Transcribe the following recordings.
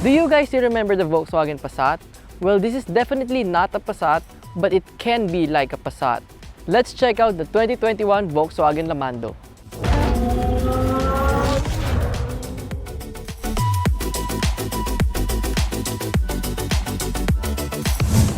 Do you guys still remember the Volkswagen Passat? Well, this is definitely not a Passat, but it can be like a Passat. Let's check out the 2021 Volkswagen Lamando.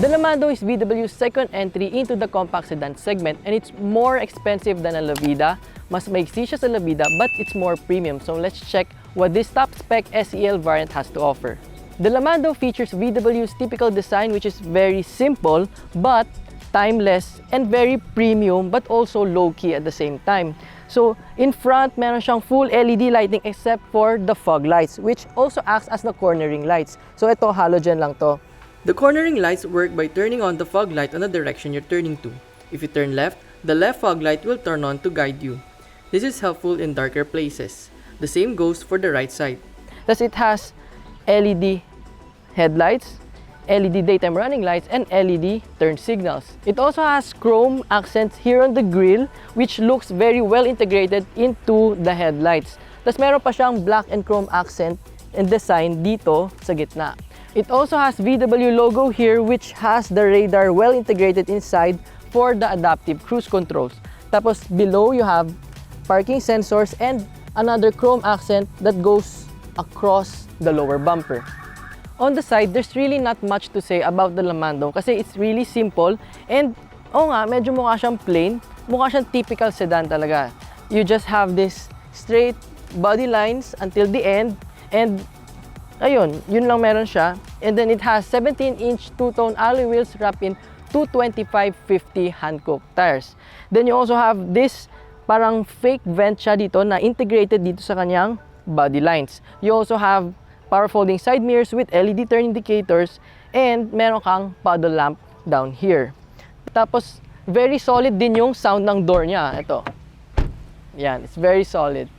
The Lamando is VW's second entry into the compact sedan segment, and it's more expensive than a Lavida. Mas maiksi siya sa Lavida, but it's more premium. So let's check what this top spec SEL variant has to offer. The Lamando features VW's typical design, which is very simple but timeless and very premium, but also low-key at the same time. So in front, meron siyang full LED lighting except for the fog lights, which also acts as the cornering lights. So ito, halogen lang to. The cornering lights work by turning on the fog light on the direction you're turning to. If you turn left, the left fog light will turn on to guide you. This is helpful in darker places. The same goes for the right side. Thus it has LED headlights, LED daytime running lights, and LED turn signals. It also has chrome accents here on the grille, which looks very well integrated into the headlights. Thus meron pa siyang black and chrome accent and design dito sa gitna. It also has VW logo here, which has the radar well integrated inside for the adaptive cruise controls. Tapos below you have parking sensors and another chrome accent that goes across the lower bumper. On the side, there's really not much to say about the Lamando kasi it's really simple and medyo mukha siyang plain, mukha siyang typical sedan talaga. You just have this straight body lines until the end, and ayun, yun lang meron siya. And then it has 17-inch two-tone alloy wheels wrapped in 225/50 Hankook tires. Then you also have this parang fake vent siya dito na integrated dito sa kanyang body lines. You also have power folding side mirrors with LED turn indicators, and meron kang paddle lamp down here. Tapos very solid din yung sound ng door niya. Ito. Yan, it's very solid.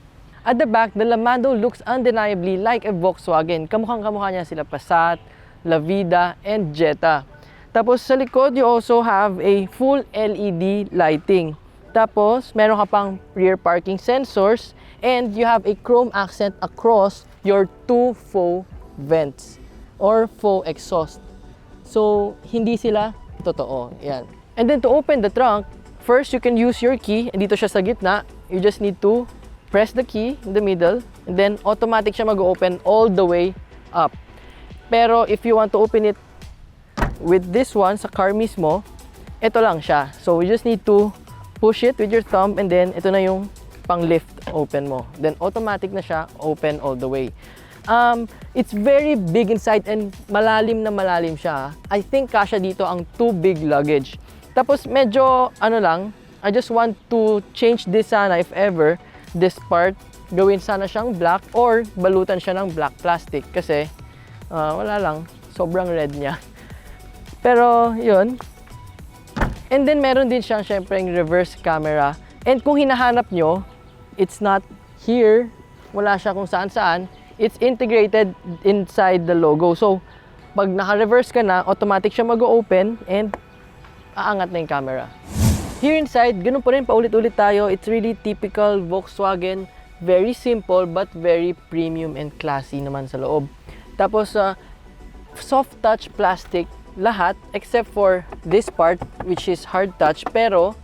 At the back, the Lamando looks undeniably like a Volkswagen. Kamukhang-kamukha niya sila Passat, Lavida, and Jetta. Tapos sa likod, you also have a full LED lighting. Tapos, meron ka pang rear parking sensors, and you have a chrome accent across your two faux vents or faux exhaust. So, hindi sila totoo. Yan. And then to open the trunk, first you can use your key. Dito siya sa gitna. You just need to press the key in the middle, and then automatic siya mag-open all the way up. Pero if you want to open it with this one sa car mismo, ito lang siya. So you just need to push it with your thumb, and then ito na yung pang-lift open mo. Then automatic na siya open all the way. It's very big inside and malalim na malalim siya. I think kasya dito ang too big luggage. Tapos medyo I just want to change this sana if ever. This part, gawin sana siyang black or balutan siya ng black plastic kasi wala lang, sobrang red niya. Pero yun. And then meron din siyang syempre yung reverse camera. And kung hinahanap nyo, it's not here, wala siya kung saan-saan. It's integrated inside the logo. So pag naka-reverse ka na, automatic siya mag-open and aangat na yung camera. Here inside, ganun pa rin, paulit-ulit tayo. It's really typical Volkswagen. Very simple but very premium and classy naman sa loob. Tapos, soft touch plastic lahat except for this part which is hard touch pero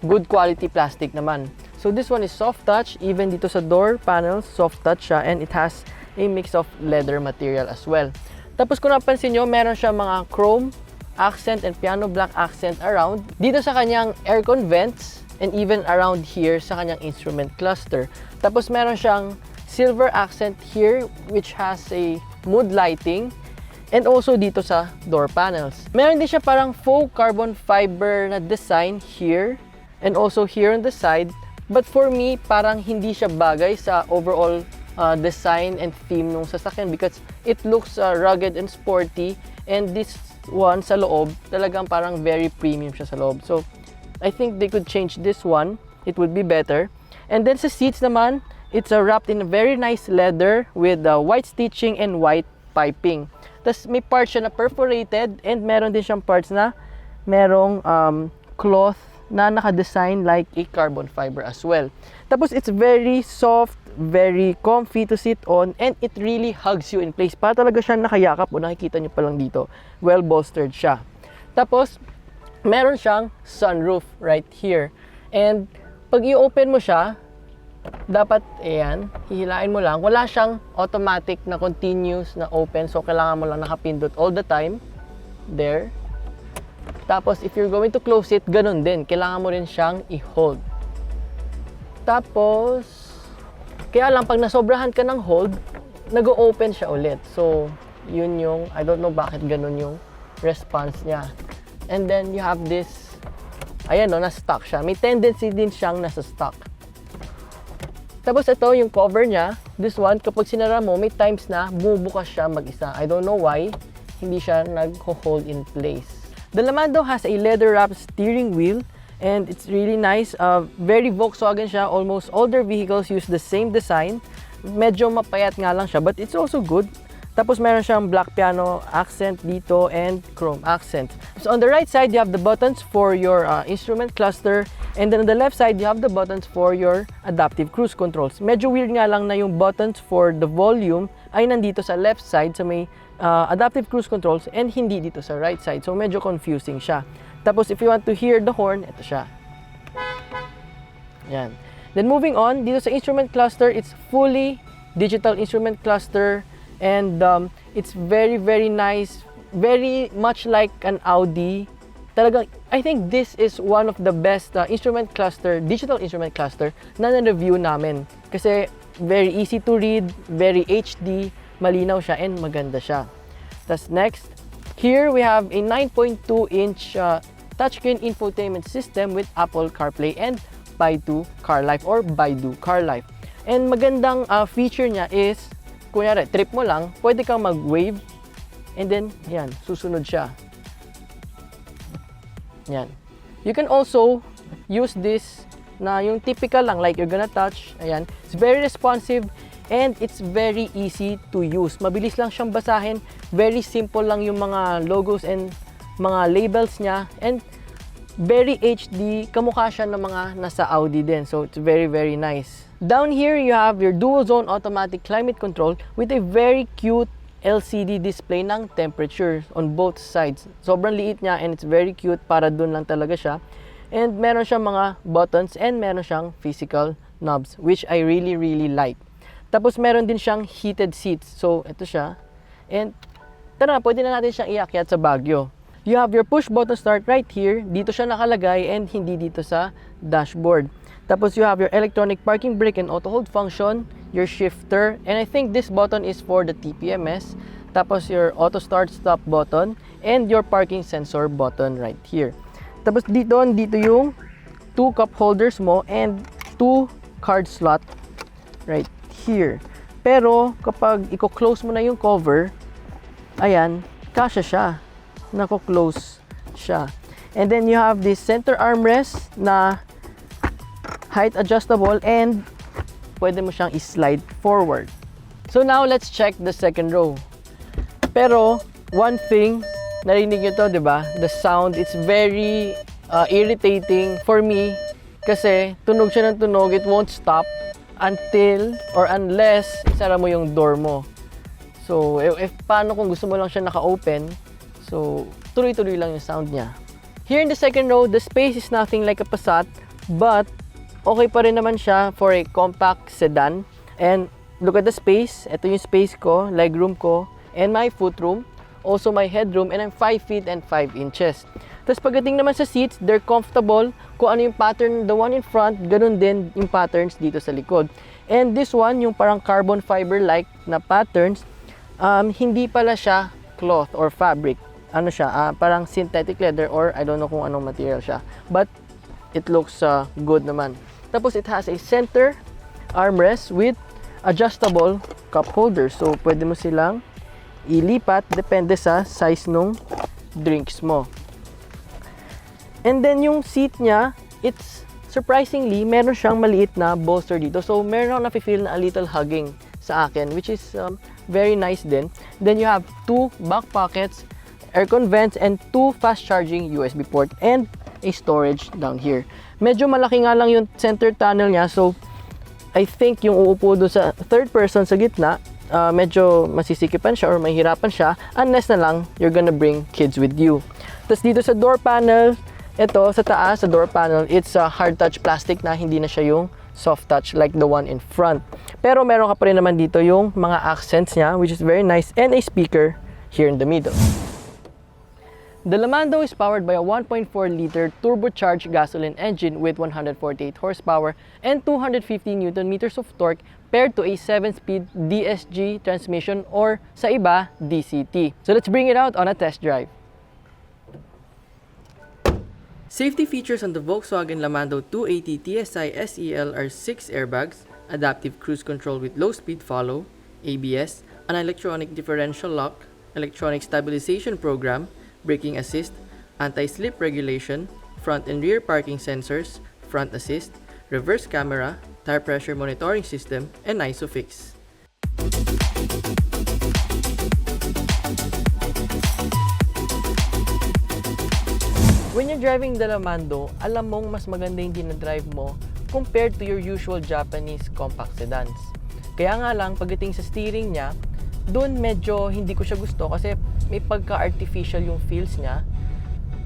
good quality plastic naman. So this one is soft touch, even dito sa door panels, soft touch siya, and it has a mix of leather material as well. Tapos kung napansin nyo, meron siya mga chrome accent and piano black accent around dito sa kanyang aircon vents and even around here sa kanyang instrument cluster. Tapos meron siyang silver accent here which has a mood lighting, and also dito sa door panels. Meron din siya parang faux carbon fiber na design here and also here on the side, but for me parang hindi siya bagay sa overall design and theme ng sasakyan because it looks rugged and sporty, and this one sa loob, talagang parang very premium siya sa loob. So, I think they could change this one. It would be better. And then sa seats naman, it's wrapped in a very nice leather with white stitching and white piping. Tapos may parts siya na perforated, and meron din siyang parts na merong cloth na naka-design like a carbon fiber as well. Tapos it's very soft, very comfy to sit on, and it really hugs you in place. Para talaga siya nakayakap, o nakikita nyo pa lang dito. Well bolstered siya. Tapos, meron siyang sunroof right here. And pag i-open mo siya, dapat, ayan, hihilain mo lang. Wala siyang automatic na continuous na open. So, kailangan mo lang nakapindot all the time. There. Tapos, if you're going to close it, ganun din. Kailangan mo rin siyang i-hold. Tapos, kaya lang, pag nasobrahan ka ng hold, nag-open siya ulit. So, yun yung, I don't know bakit ganun yung response niya. And then, you have this, ayan no, na-stuck siya. May tendency din siyang nasa-stuck. Tapos, ito yung cover niya. This one, kapag sinara mo, may times na bumubukas siya mag-isa. I don't know why, hindi siya nag-hold in place. The Lamando has a leather-wrapped steering wheel. And it's really nice. Very Volkswagen siya. Almost all their vehicles use the same design. Medyo mapayat nga lang siya, but it's also good. Tapos meron siyang black piano accent dito and chrome accent. So on the right side, you have the buttons for your instrument cluster. And then on the left side, you have the buttons for your adaptive cruise controls. Medyo weird nga lang na yung buttons for the volume ay nandito sa left side sa may adaptive cruise controls and hindi dito sa right side. So medyo confusing siya. Tapos, if you want to hear the horn, ito siya. Yan. Then, moving on, dito sa instrument cluster, it's fully digital instrument cluster. And it's very, very nice. Very much like an Audi. Talagang, I think this is one of the best instrument cluster, digital instrument cluster na na-review namin. Kasi, very easy to read, very HD, malinaw siya, and maganda siya. Tapos, next, here we have a 9.2-inch touchscreen infotainment system with Apple CarPlay and Baidu CarLife or Baidu CarLife. And magandang feature niya is, kunyari, trip mo lang, pwede kang mag-wave and then, yan, susunod siya. Yan. You can also use this na yung typical lang, like you're gonna touch, ayan. It's very responsive and it's very easy to use. Mabilis lang siyang basahin. Very simple lang yung mga logos and mga labels niya. And very HD. Kamukha siya ng mga nasa Audi din. So, it's very, very nice. Down here, you have your dual zone automatic climate control with a very cute LCD display ng temperature on both sides. Sobrang liit niya and it's very cute. Para dun lang talaga siya. And meron siyang mga buttons and meron siyang physical knobs, which I really, really like. Tapos meron din siyang heated seats. So, ito siya. And tara, pwede na natin siyang iakyat sa Baguio. You have your push button start right here. Dito siya nakalagay and hindi dito sa dashboard. Tapos you have your electronic parking brake and auto hold function, your shifter, and I think this button is for the TPMS. Tapos your auto start stop button and your parking sensor button right here. Tapos dito yung 2 cup holders mo and 2 card slot right here. Pero kapag i-close mo na yung cover, ayan, kasya siya. Nako-close siya. And then you have this center armrest na height adjustable and pwede mo siyang i-slide forward. So now let's check the second row. Pero one thing, narinig nyo to, 'di ba? The sound, it's very irritating for me kasi tunog siya ng tunog, it won't stop until or unless isara mo yung door mo. So, if paano kung gusto mo lang siya naka-open, so, tuloy-tuloy lang yung sound niya. Here in the second row, the space is nothing like a Passat, but okay pa rin naman siya for a compact sedan. And look at the space. Ito yung space ko, legroom ko, and my footroom. Also my headroom, and I'm 5 feet and 5 inches. Tapos pagdating naman sa seats, they're comfortable. Kung ano yung pattern, the one in front, ganun din yung patterns dito sa likod. And this one, yung parang carbon fiber-like na patterns, hindi pala siya cloth or fabric. Ano siya, parang synthetic leather or I don't know kung anong material siya. But it looks good naman. Tapos it has a center armrest with adjustable cup holder. So pwede mo silang ilipat depende sa size nung drinks mo. And then yung seat niya, it's surprisingly meron siyang maliit na bolster dito. So meron akong nafe-feel na a little hugging sa akin, which is very nice din. Then you have 2 back pockets, aircon vents, and 2 fast charging USB port. And a storage down here. Medyo malaki nga lang yung center tunnel niya, so I think yung uupo doon sa third person sa gitna, medyo masisikipan siya or mahirapan siya unless na lang you're gonna bring kids with you. Tapos dito sa door panel, ito sa taas, sa door panel, it's a hard touch plastic na, hindi na siya yung soft touch like the one in front. Pero meron ka pa rin naman dito yung mga accents niya, which is very nice, and a speaker here in the middle. The Lamando is powered by a 1.4-liter turbocharged gasoline engine with 148 horsepower and 250 Nm of torque paired to a 7-speed DSG transmission or sa iba, DCT. So let's bring it out on a test drive. Safety features on the Volkswagen Lamando 280 TSI SEL are 6 airbags, adaptive cruise control with low-speed follow, ABS, an electronic differential lock, electronic stabilization program, braking assist, anti-slip regulation, front and rear parking sensors, front assist, reverse camera, tire pressure monitoring system, and ISOFIX. When you're driving the Lamando, alam mong mas maganda yung dinadrive mo compared to your usual Japanese compact sedans. Kaya nga lang, pagdating sa steering niya, doon medyo hindi ko siya gusto kasi may pagka-artificial yung feels niya.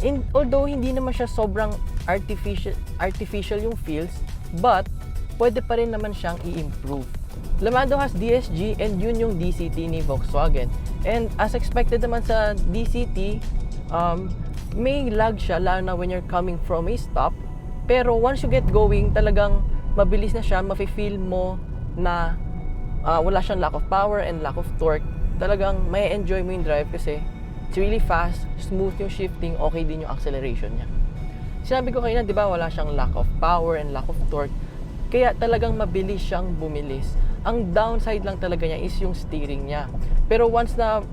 And although hindi naman siya sobrang artificial yung feels, but pwede pa rin naman siyang i-improve. Lamando has DSG and yun yung DCT ni Volkswagen. And as expected naman sa DCT, may lag siya lalo na when you're coming from a stop. Pero once you get going, talagang mabilis na siya, mafe-feel mo na wala siyang lack of power and lack of torque. Talagang may enjoy mo yung drive kasi it's really fast, smooth yung shifting, okay din yung acceleration niya. Sinabi ko kanina, di ba, wala siyang lack of power and lack of torque. Kaya talagang mabilis siyang bumilis. Ang downside lang talaga niya is yung steering niya. Pero once na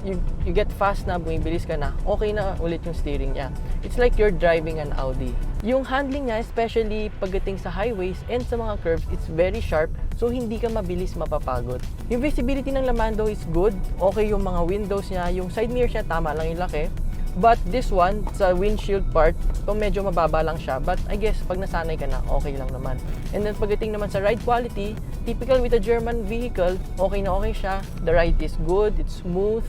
you get fast na, bumibilis ka na, okay na ulit yung steering niya. It's like you're driving an Audi. Yung handling niya, especially pagdating sa highways and sa mga curves, it's very sharp, so hindi ka mabilis mapapagod. Yung visibility ng Lamando is good, okay yung mga windows niya, yung side mirror niya, tama lang yung laki. But this one, sa windshield part, so medyo mababa lang siya, but I guess pag nasanay ka na, okay lang naman. And then pagdating naman sa ride quality, typical with a German vehicle, okay na okay siya. The ride is good, it's smooth,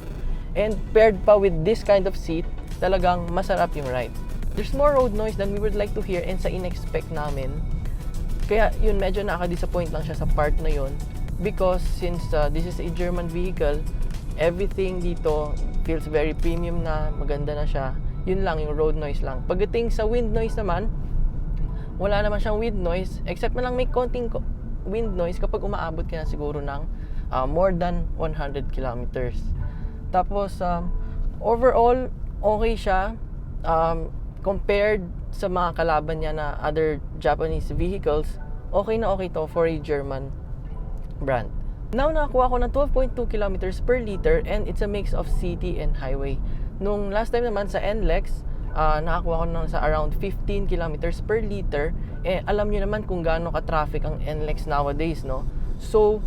and paired pa with this kind of seat, talagang masarap yung ride. There's more road noise than we would like to hear and sa in-expect namin. Kaya yun, medyo nakaka-disappoint lang siya sa part na yun. Because since this is a German vehicle, everything dito feels very premium na, maganda na siya. Yun lang, yung road noise lang. Pagdating sa wind noise naman, wala naman siyang wind noise, except na lang may konting wind noise kapag umaabot ka na siguro ng more than 100 kilometers. Tapos, overall, okay siya. Compared sa mga kalaban niya na other Japanese vehicles, okay na okay to for a German brand. Now, nakakuha ko ng 12.2 kilometers per liter and it's a mix of city and highway. Nung last time naman sa NLEX, nakakuha ko ng sa around 15 kilometers per liter. Alam niyo naman kung gaano ka-traffic ang NLEX nowadays, no? So,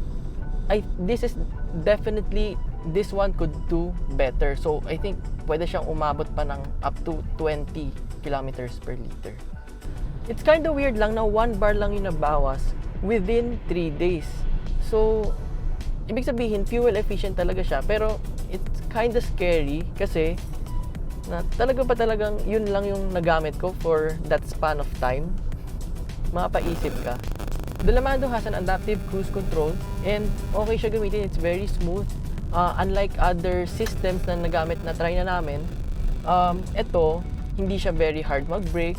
this is definitely, this one could do better. So, I think pwede siyang umabot pa ng up to 20 kilometers per liter. It's kind of weird lang na 1 bar lang yung nabawas within 3 days. So, ibig sabihin, fuel efficient talaga siya. Pero, it's kind of scary kasi na talagang yun lang yung nagamit ko for that span of time. Mapaisip ka. The Lamando has an adaptive cruise control and okay siya gamitin. It's very smooth. Unlike other systems na nagamit na try na namin, ito, hindi siya very hard mag-brake.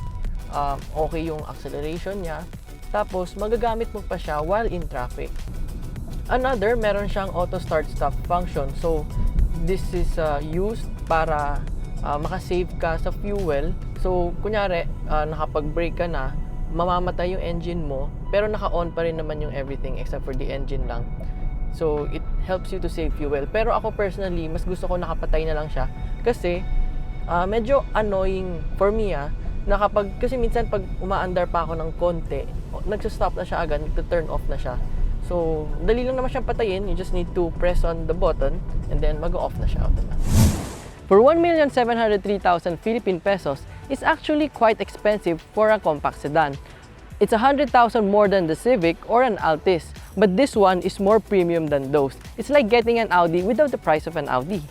Okay yung acceleration niya. Tapos, magagamit mo pa siya while in traffic. Another, meron siyang auto start-stop function. So, this is used para makasave ka sa fuel. So, kunyari, nakapag-brake ka na, mamamatay yung engine mo, pero naka-on pa rin naman yung everything except for the engine lang. So, it helps you to save fuel. Pero ako personally, mas gusto ko nakapatay na lang siya. Kasi, medyo annoying for me na kasi minsan pag umaandar pa ako ng konti, nagsa-stop na siya agad, nagta-turn off na siya. So, dali lang naman siyang patayin. You just need to press on the button and then mag-off na siya automatic. For 1,703,000 Philippine pesos, is actually quite expensive for a compact sedan. It's 100,000 more than the Civic or an Altis, but this one is more premium than those. It's like getting an Audi without the price of an Audi.